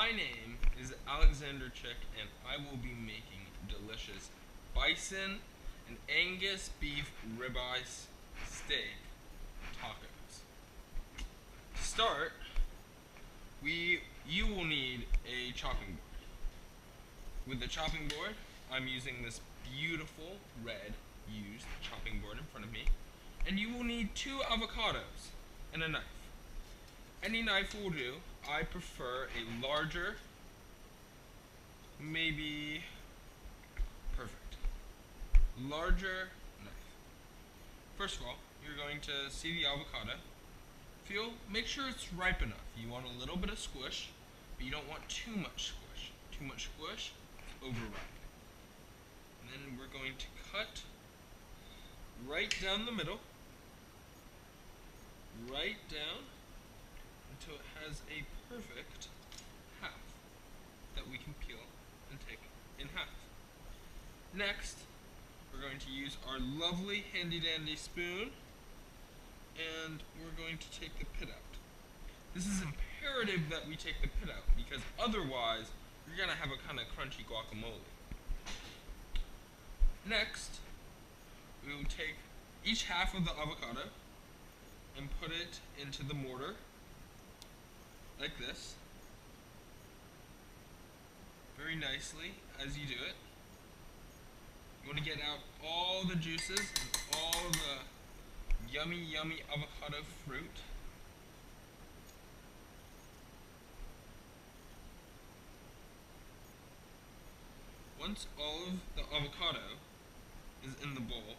My name is Alexander Chick, and I will be making delicious bison and Angus beef ribeye steak tacos. To start, you will need a chopping board. With the chopping board, I'm using this beautiful red used chopping board in front of me, and you will need 2 avocados and a knife. Any knife will do. I prefer a larger, maybe perfect, larger knife. First of all, you're going to see the avocado. Make sure it's ripe enough. You want a little bit of squish, but you don't want too much squish. Too much squish, overripe. And then we're going to cut right down the middle, right down until it has a perfect half that we can peel and take in half. Next, we're going to use our lovely handy dandy spoon, and we're going to take the pit out. This is imperative that we take the pit out because otherwise you're going to have a kind of crunchy guacamole. Next, we will take each half of the avocado and put it into the mortar like this, very nicely as you do it. You want to get out all the juices and all the yummy, yummy avocado fruit. Once all of the avocado is in the bowl,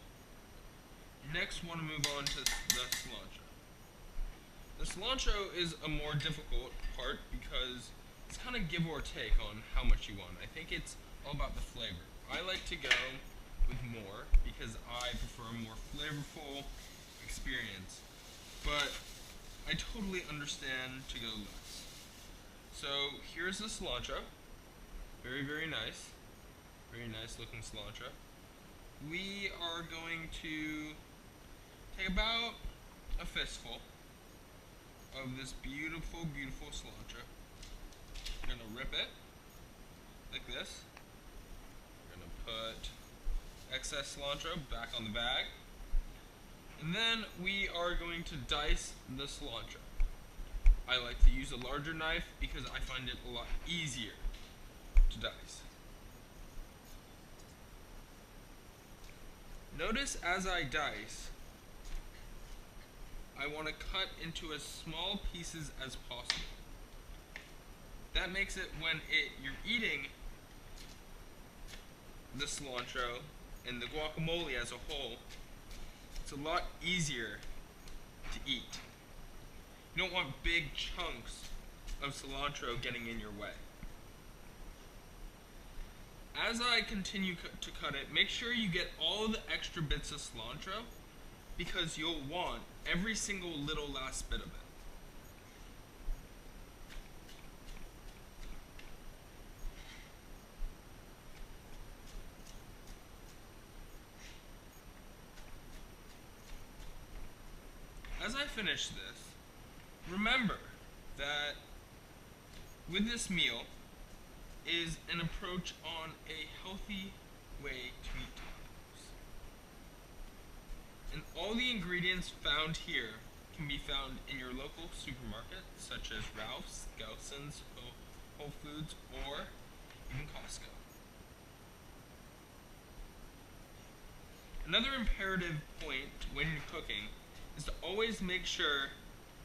next want to move on to the cilantro. The cilantro is a more difficult part because it's kind of give or take on how much you want. I think it's all about the flavor. I like to go with more because I prefer a more flavorful experience, but I totally understand to go less. So here's the cilantro. Very, very nice. Very nice looking cilantro. We are going to take about a fistful of this beautiful, beautiful cilantro. We're going to rip it like this. We're going to put excess cilantro back on the bag. And then we are going to dice the cilantro. I like to use a larger knife because I find it a lot easier to dice. Notice as I dice, I want to cut into as small pieces as possible. That makes it when you're eating the cilantro and the guacamole as a whole, it's a lot easier to eat. You don't want big chunks of cilantro getting in your way. As I continue to cut it, make sure you get all the extra bits of cilantro because you'll want every single little last bit of it. As I finish this, remember that with this meal is an approach on a healthy way to eat tacos. And all the ingredients found here can be found in your local supermarket, such as Ralph's, Gelson's, Whole Foods, or even Costco. Another imperative point when you're cooking is to always make sure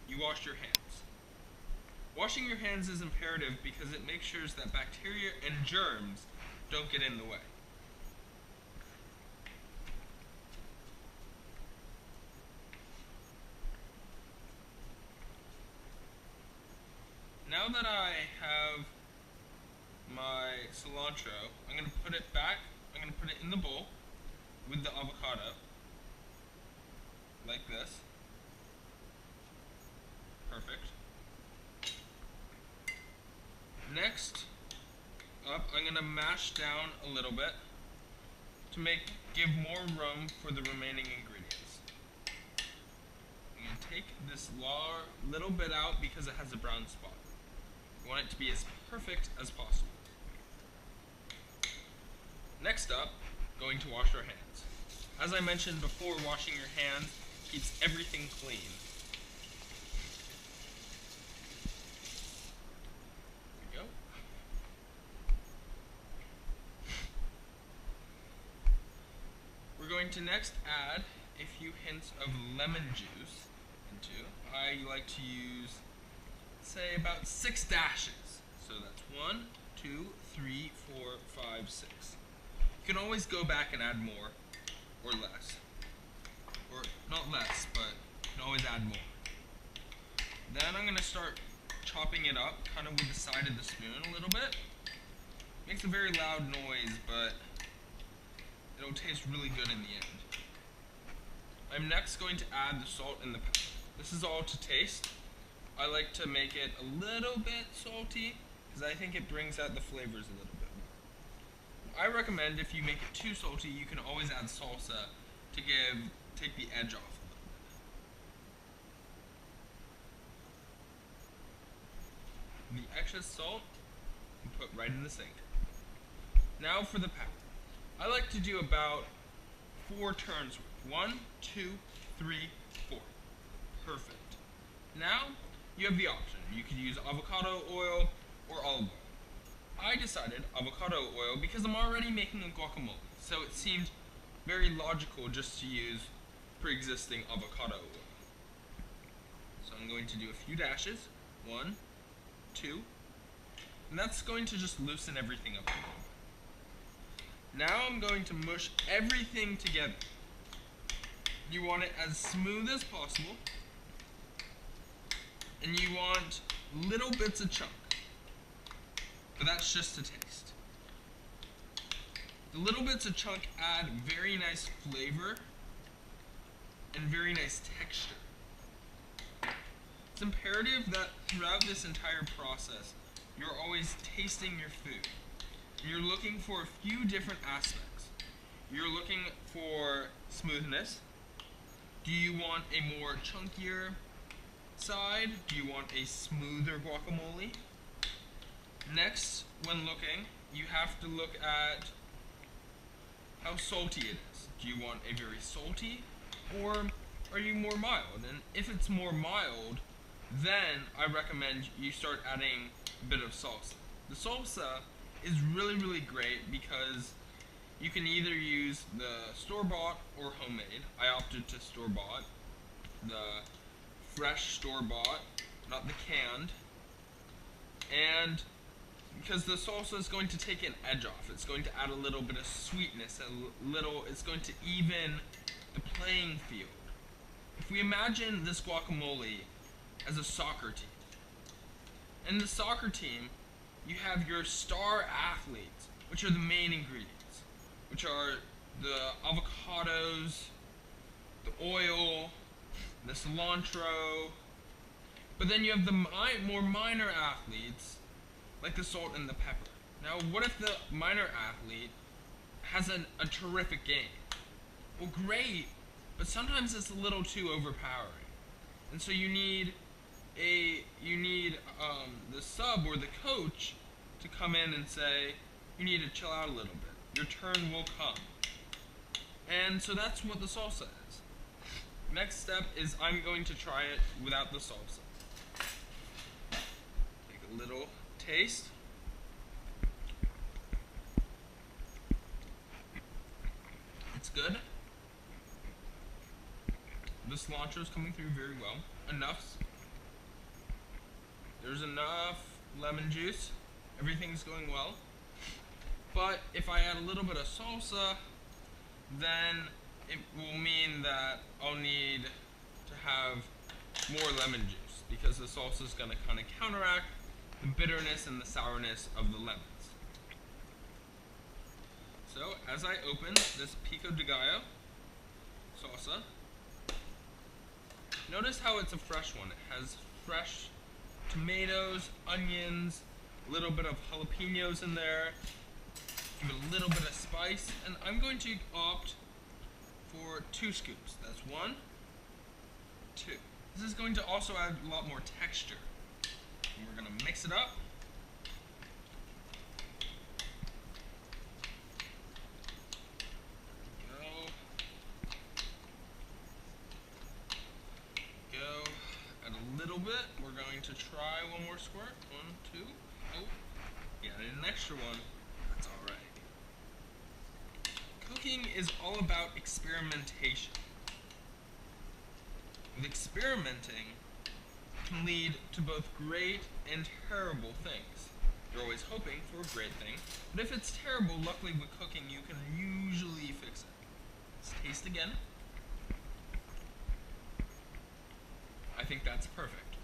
you wash your hands. Washing your hands is imperative because it makes sure that bacteria and germs don't get in the way. Now that I have my cilantro, I'm going to put it back, I'm going to put it in the bowl with the avocado, like this. Perfect. Next up, I'm going to mash down a little bit to give more room for the remaining ingredients. I'm going to take this little bit out because it has a brown spot. You want it to be as perfect as possible. Next up, going to wash our hands. As I mentioned before, washing your hands keeps everything clean. There we go. We're going to next add a few hints of lemon juice into. I like to use, say, about 6 dashes. So that's 1, 2, 3, 4, 5, 6. You can always go back and add more or less. Or not less, but you can always add more. Then I'm going to start chopping it up kind of with the side of the spoon a little bit. Makes a very loud noise, but it'll taste really good in the end. I'm next going to add the salt and the pepper. This is all to taste. I like to make it a little bit salty because I think it brings out the flavors a little bit more. I recommend if you make it too salty, you can always add salsa to take the edge off a little bit. The excess salt you put right in the sink. Now for the pepper. I like to do about 4 turns worth. 1, 2, 3, 4. Perfect. Now you have the option. You could use avocado oil or olive oil. I decided avocado oil because I'm already making a guacamole, so it seemed very logical just to use pre-existing avocado oil. So I'm going to do a few dashes. 1, 2, and that's going to just loosen everything up a little bit. Now I'm going to mush everything together. You want it as smooth as possible, and you want little bits of chunk, but that's just a taste. The little bits of chunk add very nice flavor and very nice texture. It's imperative that throughout this entire process, you're always tasting your food. You're looking for a few different aspects. You're looking for smoothness. Do you want a more chunkier side? Do you want a smoother guacamole? Next, when looking, you have to look at how salty it is. Do you want a very salty, or are you more mild? And if it's more mild, then I recommend you start adding a bit of salsa. The salsa is really great because you can either use the store-bought or homemade. I opted to store-bought, the fresh store-bought, not the canned. And because the salsa is going to take an edge off, it's going to add a little bit of sweetness, it's going to even the playing field. If we imagine this guacamole as a soccer team, in the soccer team, you have your star athletes, which are the main ingredients, which are the avocados, the oil, the cilantro, but then you have the more minor athletes, like the salt and the pepper. Now, what if the minor athlete has a terrific game? Well, great, but sometimes it's a little too overpowering, and so you need the sub or the coach to come in and say, you need to chill out a little bit. Your turn will come. And so that's what the salsa is. Next step is I'm going to try it without the salsa. Take a little taste. It's good. The cilantro is coming through very well. There's enough lemon juice. Everything's going well. But if I add a little bit of salsa, then it will mean that I'll need to have more lemon juice because the salsa is going to kind of counteract the bitterness and the sourness of the lemons. So as I open this pico de gallo salsa, notice how it's a fresh one. It has fresh tomatoes, onions, a little bit of jalapenos in there, give it a little bit of spice, and I'm going to opt for 2 scoops. That's 1, 2. This is going to also add a lot more texture. And we're going to mix it up bit. We're going to try one more squirt. 1, 2. Oh, yeah, I need an extra one. That's all right. Cooking is all about experimentation. With experimenting can lead to both great and terrible things. You're always hoping for a great thing, but if it's terrible, luckily with cooking you can usually fix it. Let's taste again. I think that's perfect.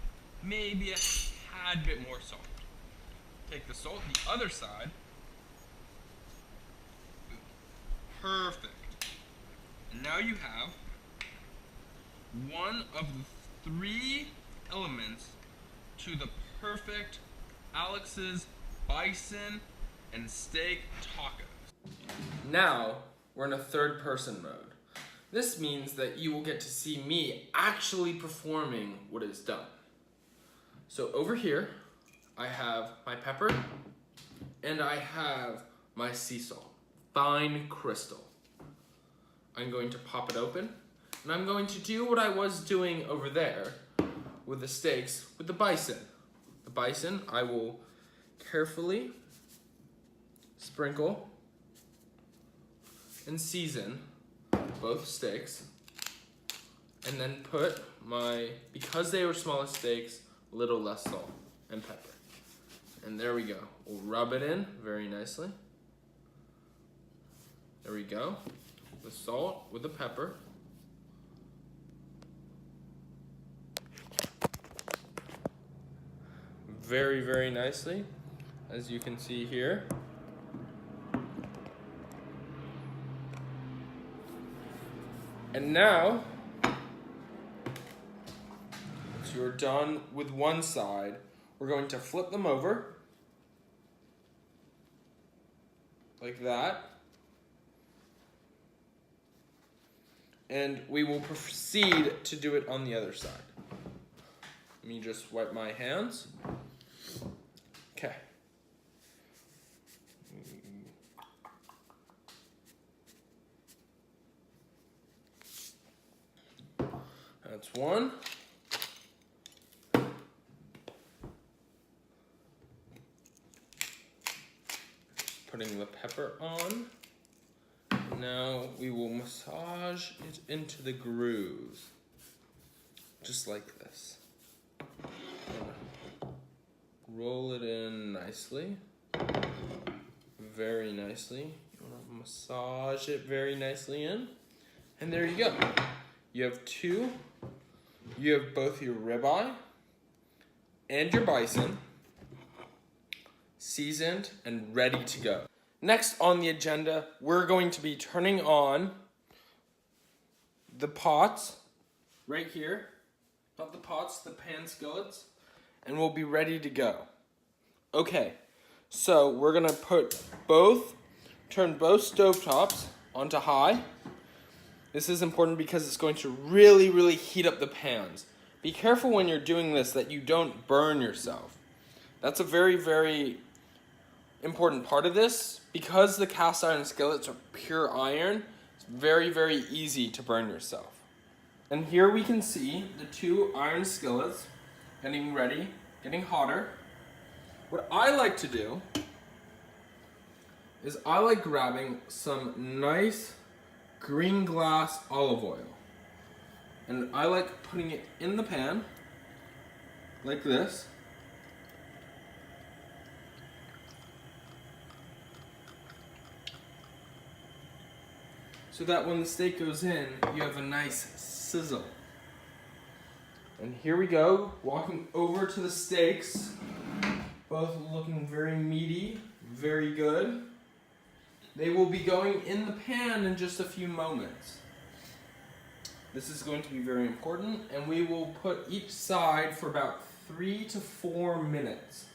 Maybe a tad bit more salt. Take the salt, the other side. Perfect. And now you have one of the 3 elements to the perfect Alex's bison and steak tacos. Now we're in a third person mode. This means that you will get to see me actually performing what is done. So over here, I have my pepper and I have my sea salt, fine crystal. I'm going to pop it open and I'm going to do what I was doing over there with the steaks with the bison. The bison, I will carefully sprinkle and season both steaks, and then put because they were smaller steaks, a little less salt and pepper. And there we go. We'll rub it in very nicely. There we go. The salt with the pepper. Very, very nicely, as you can see here. And now, once you're done with one side, we're going to flip them over, like that. And we will proceed to do it on the other side. Let me just wipe my hands. Okay. That's one. Putting the pepper on. Now we will massage it into the grooves, just like this. Roll it in nicely, very nicely. You want to massage it very nicely in, and there you go. You have both your ribeye and your bison seasoned and ready to go. Next on the agenda, we're going to be turning on the pots right here. Not the pots, the pan skillets. And we'll be ready to go. Okay, so we're gonna turn both stovetops onto high. This is important because it's going to really, really heat up the pans. Be careful when you're doing this that you don't burn yourself. That's a very, very important part of this. Because the cast iron skillets are pure iron, it's very, very easy to burn yourself. And here we can see the 2 iron skillets getting ready, getting hotter. What I like to do is I like grabbing some nice green glass olive oil. And I like putting it in the pan, like this. So that when the steak goes in, you have a nice sizzle. And here we go, walking over to the steaks. Both looking very meaty, very good. They will be going in the pan in just a few moments. This is going to be very important, and we will put each side for about 3 to 4 minutes,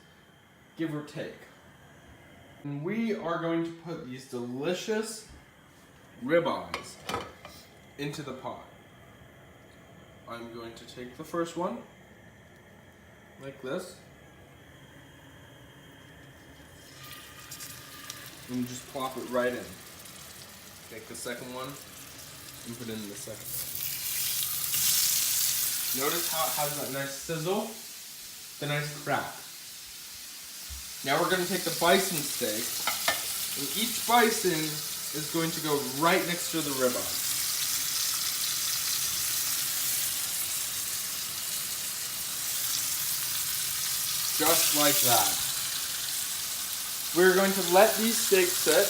give or take. And we are going to put these delicious ribeyes into the pot. I'm going to take the first one, like this, and just plop it right in. Take the second one and put it in the second. Notice how it has that nice sizzle, the nice crack. Now we're going to take the bison steak, and each bison is going to go right next to the ribeye. Just like that. We're going to let these steaks sit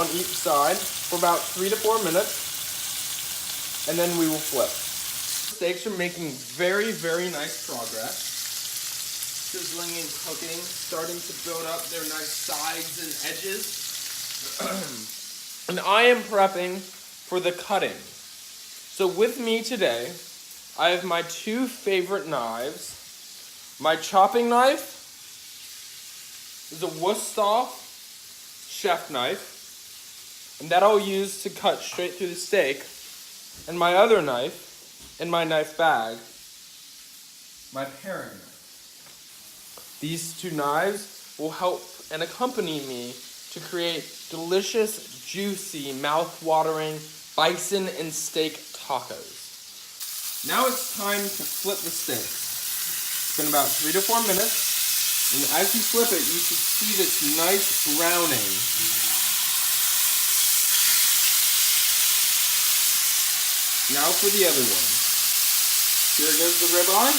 on each side for about 3 to 4 minutes, and then we will flip. Steaks are making very, very nice progress. Sizzling and cooking, starting to build up their nice sides and edges. And I am prepping for the cutting. So with me today, I have my 2 favorite knives. My chopping knife is a Wusthof chef knife, and that I'll use to cut straight through the steak. And my other knife, in my knife bag, my paring knife. These 2 knives will help and accompany me to create delicious, juicy, mouth-watering bison and steak tacos. Now it's time to flip the steak. It's been about 3 to 4 minutes, and as you flip it, you should see this nice browning. Now for the other one. Here goes the ribeye.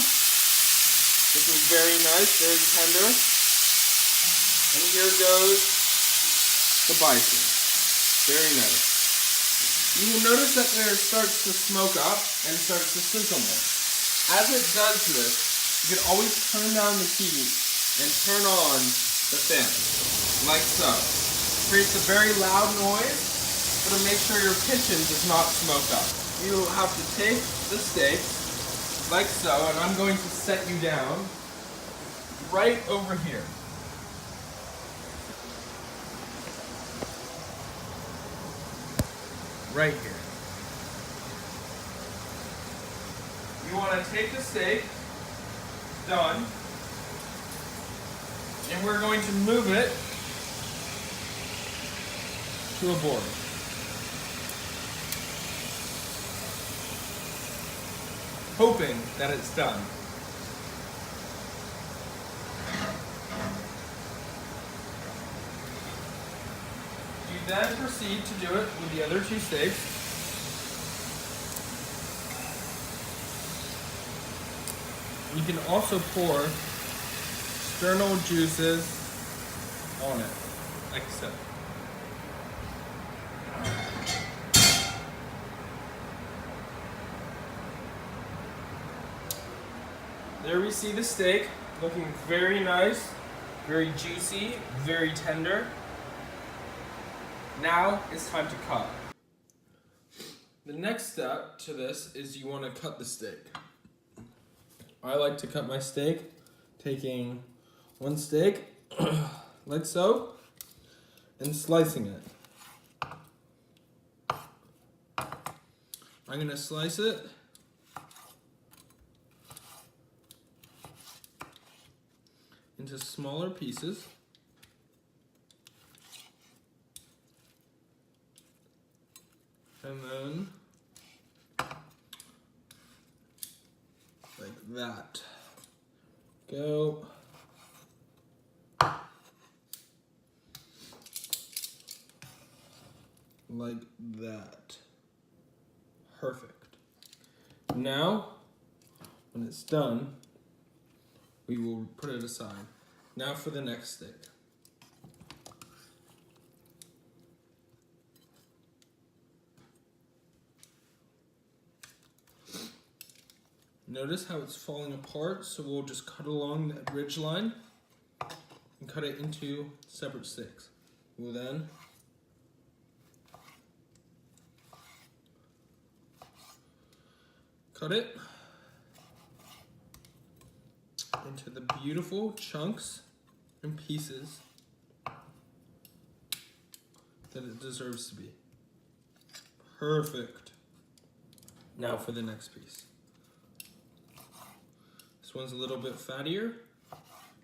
This is very nice, very tender. And here goes the bison. Very nice. You will notice that there starts to smoke up and starts to sizzle more. As it does this, you can always turn down the heat and turn on the fan, like so. It creates a very loud noise, but to make sure your kitchen does not smoke up. You will have to take the steak, like so, and I'm going to set you down right over here. Right here. You want to take the steak, done, and we're going to move it to a board. Hoping that it's done. You then proceed to do it with the other 2 steaks. You can also pour sternal juices on it, like so. There we see the steak, looking very nice, very juicy, very tender. Now it's time to cut. The next step to this is you want to cut the steak. I like to cut my steak, taking 1 steak, like so, and slicing it. I'm going to slice it into smaller pieces. And then like that. Go. Like that. Perfect. Now, when it's done, we will put it aside. Now for the next steak. Notice how it's falling apart, so we'll just cut along that ridge line and cut it into separate steaks. We'll then cut it into the beautiful chunks and pieces that it deserves to be. Perfect. Now for the next piece. This one's a little bit fattier,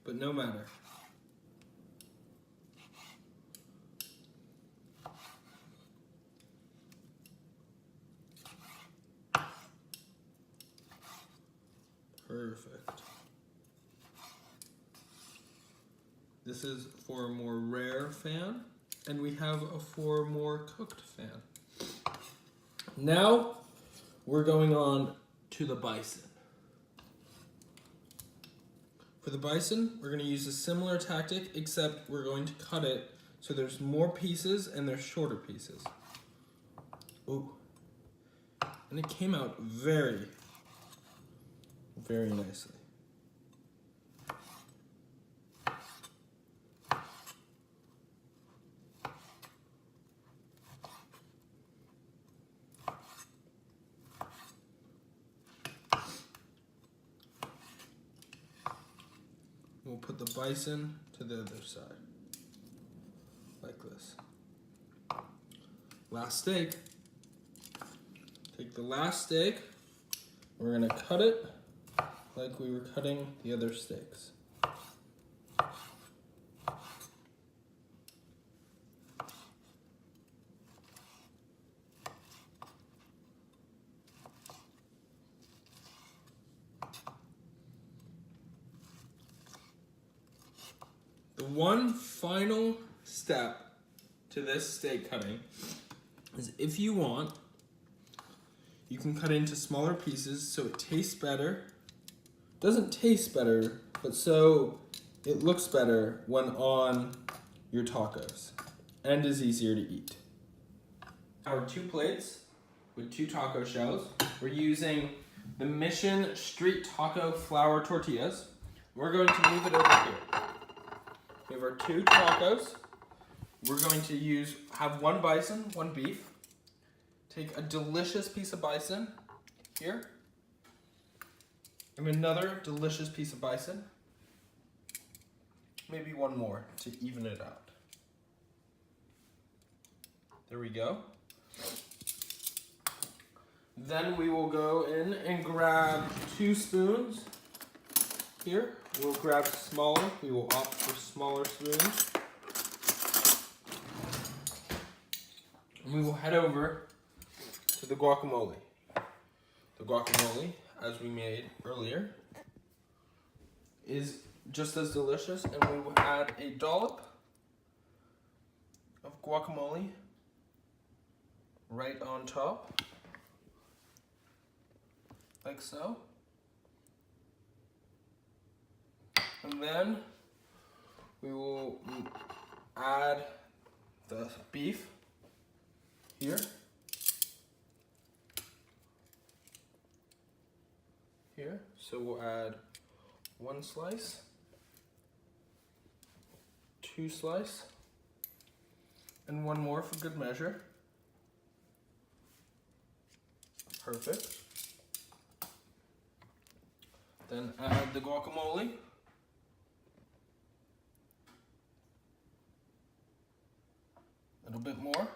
but no matter. Perfect. This is for a more rare fan, and we have a for more cooked fan. Now we're going on to the bison. For the bison, we're going to use a similar tactic, except we're going to cut it so there's more pieces and there's shorter pieces. Ooh. And it came out very, very nicely. We'll put the bison to the other side, like this. Last steak. Take the last steak, we're gonna cut it like we were cutting the other steaks. The one final step to this steak cutting is, if you want, you can cut it into smaller pieces so it tastes better. Doesn't taste better, but so it looks better when on your tacos and is easier to eat. Our 2 plates with 2 taco shells. We're using the Mission Street Taco Flour Tortillas. We're going to move it over here. We have our 2 tacos. We're going to have 1 bison, 1 beef. Take a delicious piece of bison here. And another delicious piece of bison. Maybe 1 more to even it out. There we go. Then we will go in and grab 2 spoons here. We'll grab smaller. We will opt for smaller spoons. And we will head over to the guacamole. The guacamole, as we made earlier, is just as delicious, and we will add a dollop of guacamole right on top, like so. And then we will add the beef here. Here. So we'll add 1 slice, 2 slices, and 1 more for good measure. Perfect. Then add the guacamole. A little bit more.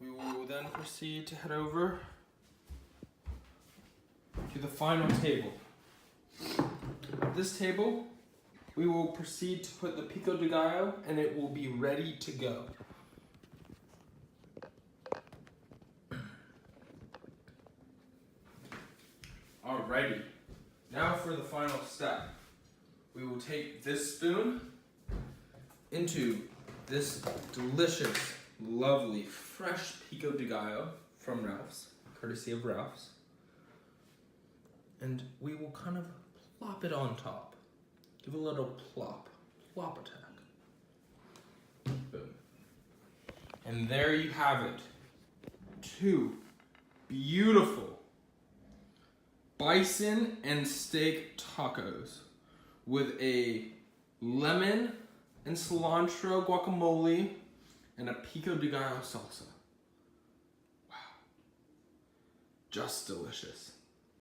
We will then proceed to head over to the final table. At this table, we will proceed to put the pico de gallo, and it will be ready to go. Alrighty, now for the final step. We will take this spoon into this delicious, lovely, fresh pico de gallo from Ralph's, courtesy of Ralph's. And we will kind of plop it on top. Give a little plop attack. Boom. And there you have it. 2 beautiful bison and steak tacos with a lemon and cilantro guacamole and a pico de gallo salsa. Wow. Just delicious.